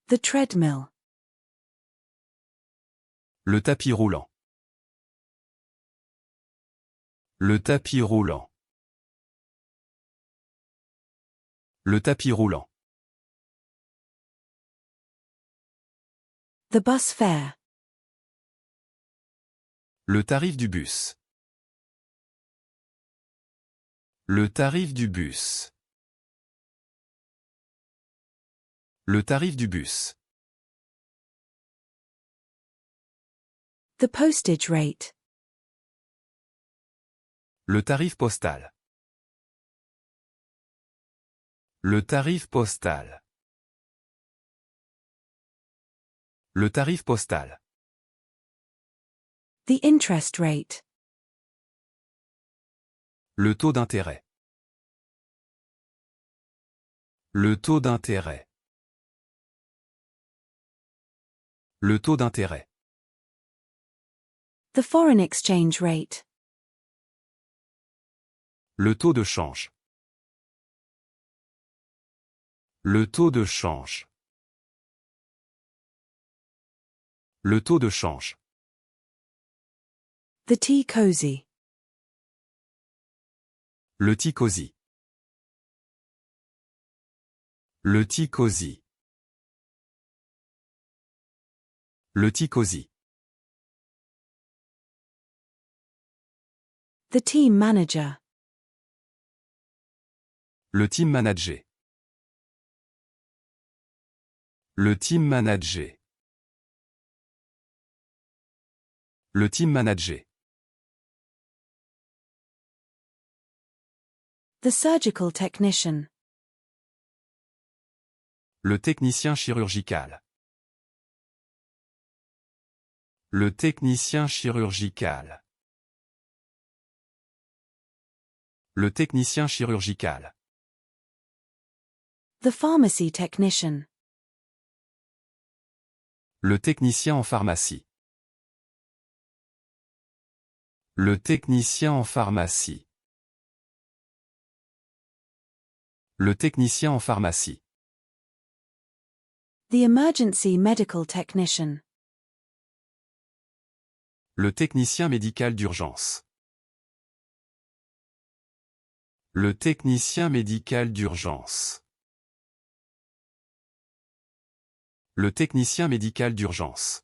The treadmill. Le tapis roulant. Le tapis roulant. Le tapis roulant. The bus fare. Le tarif du bus. Le tarif du bus. Le tarif du bus. The postage rate. Le tarif postal. Le tarif postal. Le tarif postal. The interest rate. Le taux d'intérêt. Le taux d'intérêt. Le taux d'intérêt. The foreign exchange rate. Le taux de change. Le taux de change. Le taux de change. The tea cozy. Le tea cosy. Le tea cosy. Le tea cosy. The team manager. Le team manager. Le team manager. Le team manager. The surgical technician. Le technicien chirurgical. Le technicien chirurgical. Le technicien chirurgical. The pharmacy technician. Le technicien en pharmacie. Le technicien en pharmacie. Le technicien en pharmacie. The emergency medical technician. Le technicien médical d'urgence. Le technicien médical d'urgence. Le technicien médical d'urgence.